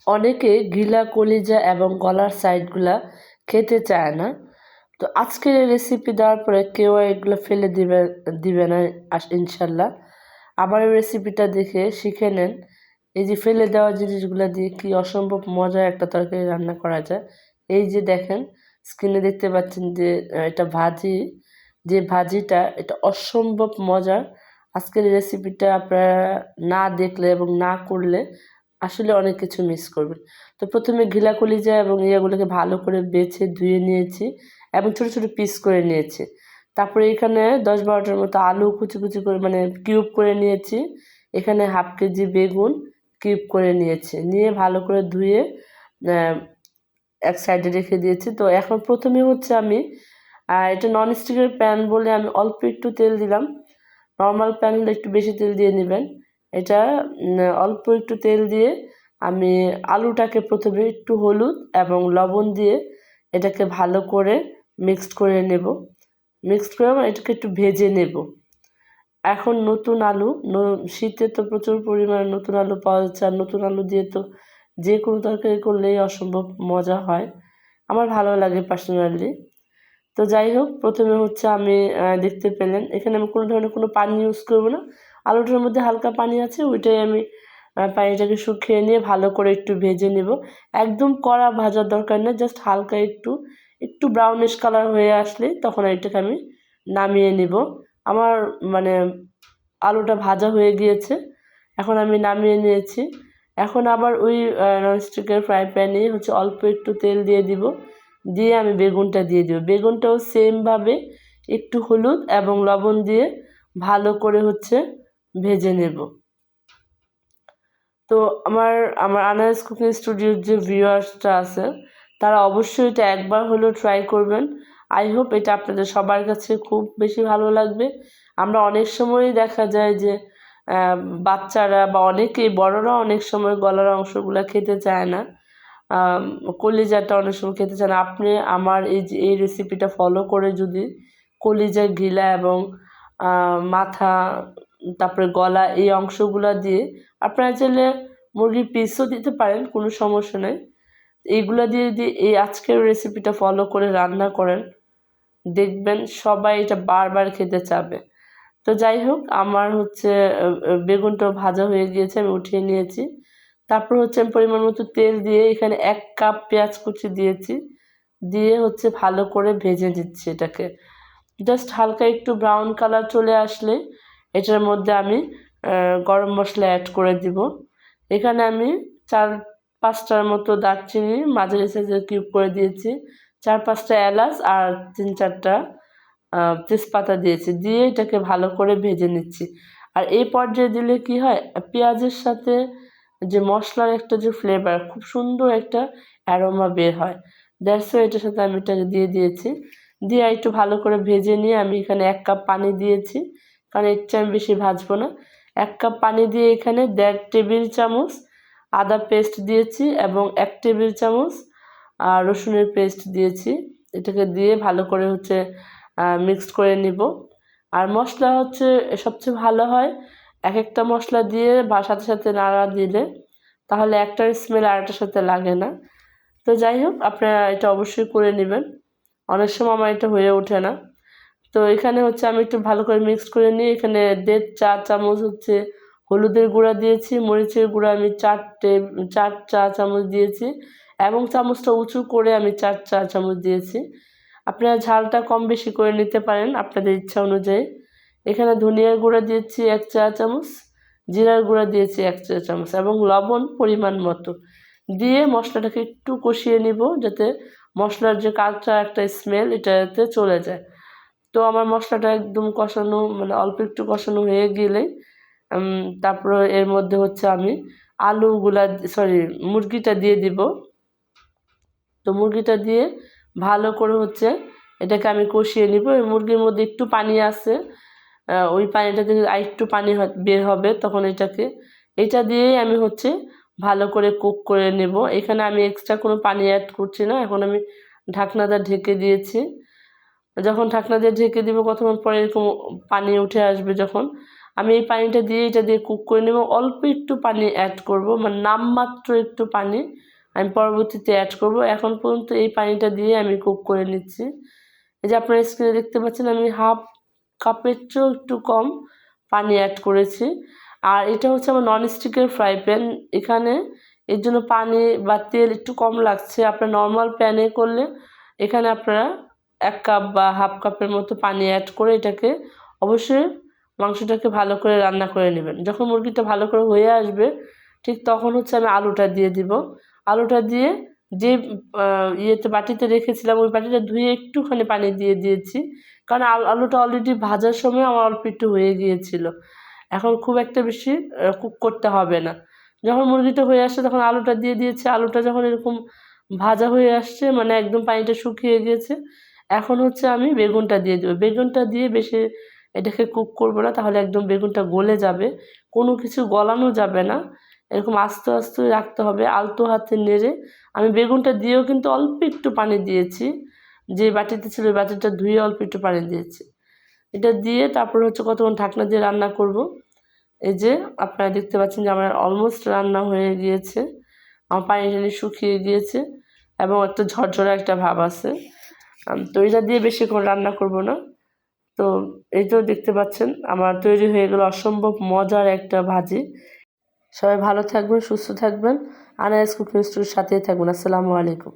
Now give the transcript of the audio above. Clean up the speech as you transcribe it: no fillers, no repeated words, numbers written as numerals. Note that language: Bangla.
অনেকে গিলা কলিজা এবং গলার সাইডগুলা খেতে চায় না। তো আজকের এই রেসিপি দেওয়ার পরে কেউ এগুলো ফেলে দিবে না ইনশাল্লাহ। আমার এই রেসিপিটা দেখে শিখে নেন এই যে ফেলে দেওয়া জিনিসগুলো দিয়ে কি অসম্ভব মজার একটা তরকারি রান্না করা যায়। এই যে দেখেন, স্ক্রিনে দেখতে পাচ্ছেন যে এটা ভাজি, যে ভাজিটা এটা অসম্ভব মজার। আজকের এই রেসিপিটা আপনারা না দেখলে এবং না করলে আসলে অনেক কিছু মিস করবেন। তো প্রথমে ঘিলা কলিজা এবং ইয়েগুলোকে ভালো করে বেছে ধুয়ে নিয়েছি এবং ছোট ছোট পিস করে নিয়েছি। তারপরে এখানে 10-12টার মতো আলু কুচি কুচি করে মানে কিউব করে নিয়েছি। এখানে হাফ কেজি বেগুন কিউব করে নিয়েছি, নিয়ে ভালো করে ধুয়ে এক সাইডে রেখে দিয়েছি। তো এখন প্রথমে হচ্ছে আমি এটা ননস্টিকের প্যান বলে আমি অল্প একটু তেল দিলাম। নর্মাল প্যান হলে একটু বেশি তেল দিয়ে নেবেন। এটা অল্প একটু তেল দিয়ে আমি আলুটাকে প্রথমে একটু হলুদ এবং লবণ দিয়ে এটাকে ভালো করে মিক্সড করে নেব। মিক্সড করে এটাকে একটু ভেজে নেব। এখন নতুন আলু, শীতে তো প্রচুর পরিমাণে নতুন আলু পাওয়া যাচ্ছে, আর নতুন আলু দিয়ে তো যে কোনো তরকারি করলেই অসম্ভব মজা হয়, আমার ভালো লাগে পার্সোনালি। তো যাই হোক, প্রথমে হচ্ছে আমি দেখতে পেলেন এখানে আমি কোনো ধরনের কোনো পানি ইউজ করব না। আলুটার মধ্যে হালকা পানি আছে, ওইটাই আমি পানিটাকে শুকিয়ে নিয়ে ভালো করে একটু ভেজে নেব। একদম কড়া ভাজার দরকার নেই, জাস্ট হালকা একটু একটু ব্রাউনিশ কালার হয়ে আসলে তখন এটাকে আমি নামিয়ে নিব। আমার মানে আলুটা ভাজা হয়ে গিয়েছে, এখন আমি নামিয়ে নিয়েছি। এখন আবার ওই ননস্টিকের ফ্রাই প্যানে হচ্ছে অল্প একটু তেল দিয়ে দিব, দিয়ে আমি বেগুনটা দিয়ে দিব। বেগুনটাও সেমভাবে একটু হলুদ এবং লবণ দিয়ে ভালো করে হচ্ছে ভেজে নেব। তো আমার আমার আনারস কুকিং স্টুডিওর যে ভিউয়ার্সটা আছে তারা অবশ্যই এটা একবার হলেও ট্রাই করবেন। আই হোপ এটা আপনাদের সবার কাছে খুব বেশি ভালো লাগবে। আমরা অনেক সময়ই দেখা যায় যে বাচ্চারা বা অনেকেই বড়রা অনেক সময় গলার অংশগুলো খেতে চায় না, কলিজাটা অনেক সময় খেতে চায় না। আপনি আমার এই রেসিপিটা ফলো করে যদি কলিজা, গিলা এবং মাথা, তারপরে গলা এই অংশগুলো দিয়ে আপনারা চাইলে মুরগির পিসও দিতে পারেন, কোনো সমস্যা নেই। এইগুলো দিয়ে যদি এই আজকের রেসিপিটা ফলো করে রান্না করেন, দেখবেন সবাই এটা বারবার খেতে চাবে। তো যাই হোক, আমার হচ্ছে বেগুনটাও ভাজা হয়ে গিয়েছে, আমি উঠিয়ে নিয়েছি। তারপর হচ্ছে আমি পরিমাণ মতো তেল দিয়ে এখানে 1 কাপ পেঁয়াজ কুচি দিয়েছি, দিয়ে হচ্ছে ভালো করে ভেজে দিচ্ছি এটাকে। জাস্ট হালকা একটু ব্রাউন কালার চলে আসলে এটার মধ্যে আমি গরম মশলা অ্যাড করে দিব। এখানে আমি 4-5টার মতো দারচিনি মাঝারি সাইজের কিউব করে দিয়েছি, 4-5টা এলাচ আর 3-4টা তেজপাতা দিয়েছি, দিয়ে এটাকে ভালো করে ভেজে নিচ্ছি। আর এই পর্যায়ে দিলে কি হয়, পেঁয়াজের সাথে যে মশলার একটা যে ফ্লেভার, খুব সুন্দর একটা অ্যারোমা বের হয়। দ্যাটস ওয়াই এটার সাথে আমি এটাকে দিয়ে দিয়েছি। দিয়ে একটু ভালো করে ভেজে নিয়ে আমি এখানে 1 কাপ পানি দিয়েছি, কারণ এর চেয়ে আমি বেশি ভাজবো না। 1 কাপ পানি দিয়ে এখানে 1.5 টেবিল চামচ আদা পেস্ট দিয়েছি এবং 1 টেবিল চামচ রসুনের পেস্ট দিয়েছি। এটাকে দিয়ে ভালো করে হচ্ছে মিক্সড করে নিব। আর মশলা হচ্ছে সবচেয়ে ভালো হয় এক একটা মশলা দিয়ে বা সাথে সাথে নাড়া দিলে, তাহলে একটার স্মেল আরেকটার সাথে লাগে না। তো যাই হোক, আপনারা এটা অবশ্যই করে নেবেন। অনেক সময় আমার এটা হয়ে ওঠে না। তো এখানে হচ্ছে আমি একটু ভালো করে মিক্সড করে নিয়ে এখানে 1.5 চা চামচ হচ্ছে হলুদের গুঁড়া দিয়েছি, মরিচের গুঁড়া আমি 4 চা চামচ দিয়েছি এবং চামচটা উঁচু করে আমি 4 চা চামচ দিয়েছি। আপনারা ঝালটা কম বেশি করে নিতে পারেন আপনাদের ইচ্ছা অনুযায়ী। এখানে ধনিয়ার গুঁড়া দিয়েছি 1 চা চামচ, জিরার গুঁড়া দিয়েছি 1 চা চামচ এবং লবণ পরিমাণ মতো দিয়ে মশলাটাকে একটু কষিয়ে নিব, যাতে মশলার যে কাঁচা একটা স্মেল এটা যাতে চলে যায়। তো আমার মশলাটা একদম কষানো মানে অল্প একটু কষানো হয়ে গেলেই তারপরে এর মধ্যে হচ্ছে আমি মুরগিটা দিয়ে দিব। তো মুরগিটা দিয়ে ভালো করে হচ্ছে এটাকে আমি কষিয়ে নিব। এই মুরগির মধ্যে একটু পানি আছে, ওই পানিটা থেকে আরেকটু পানি বের হবে, তখন এটা দিয়েই আমি হচ্ছে ভালো করে কুক করে নেব। এখানে আমি এক্সট্রা কোনো পানি অ্যাড করছি না। এখন আমি ঢাকনাটা ঢেকে দিয়েছি। যখন ঢাকনা দিয়ে ঢেকে দিব কতক্ষণ পরে এরকম পানি উঠে আসবে যখন, আমি এই পানিটা দিয়ে এটা দিয়ে কুক করে নেব। অল্প একটু পানি অ্যাড করব, মানে নামমাত্র একটু পানি আমি পরবর্তীতে অ্যাড করব। এখন পর্যন্ত এই পানিটা দিয়ে আমি কুক করে নিচ্ছি। এই যে আপনারা স্ক্রিনে দেখতে পাচ্ছেন আমি হাফ কাপের চেয়েও একটু কম পানি অ্যাড করেছি। আর এটা হচ্ছে আমার ননস্টিকের ফ্রাই প্যান, এখানে এর জন্য পানি বা তেল একটু কম লাগছে। আপনার নর্মাল প্যানে করলে এখানে আপনারা 1 কাপ বা হাফ কাপের মতো পানি অ্যাড করে এটাকে অবশ্যই মাংসটাকে ভালো করে রান্না করে নেবেন। যখন মুরগিটা ভালো করে হয়ে আসবে ঠিক তখন হচ্ছে আমি আলুটা দিয়ে দিব। আলুটা দিয়ে যে ইয়েতে বাটিতে রেখেছিলাম ওই বাটিটা ধুয়ে একটুখানি পানি দিয়ে দিয়েছি, কারণ আলুটা অলরেডি ভাজার সময় আমার অল্প একটু হয়ে গিয়েছিল। এখন খুব একটা বেশি কুক করতে হবে না। যখন মুরগিটা হয়ে আসছে তখন আলুটা দিয়ে দিয়েছি। আলুটা যখন এরকম ভাজা হয়ে আসছে, মানে একদম পানিটা শুকিয়ে গিয়েছে, এখন হচ্ছে আমি বেগুনটা দিয়ে দেবো। বেগুনটা দিয়ে বেশি এটাকে কুক করবো না, তাহলে একদম বেগুনটা গলে যাবে। কোনো কিছু গলানো যাবে না, এরকম আস্তে আস্তে রাখতে হবে, আলতো হাতে নেড়ে। আমি বেগুনটা দিয়েও কিন্তু অল্প একটু পানি দিয়েছি, যে বাটিতে ছিল ওই বাটিটা ধুয়ে অল্প একটু পানি দিয়েছি। এটা দিয়ে তারপর হচ্ছে কতক্ষণ ঢাকনা দিয়ে রান্না করব। এই যে আপনারা দেখতে পাচ্ছেন যে আমার অলমোস্ট রান্না হয়ে গিয়েছে, আমার পানি টানি শুকিয়ে গিয়েছে এবং একটা ঝরঝরে একটা ভাব আছে। তো এটা দিয়ে বেশিক্ষণ রান্না করব না। তো এই তো দেখতে পাচ্ছেন আমার তৈরি হয়ে গেল অসম্ভব মজার একটা ভাজি। সবাই ভালো থাকবেন, সুস্থ থাকবেন, আনায়াস কুকিং স্টুডিওর সাথেই থাকবেন। আসসালামু আলাইকুম।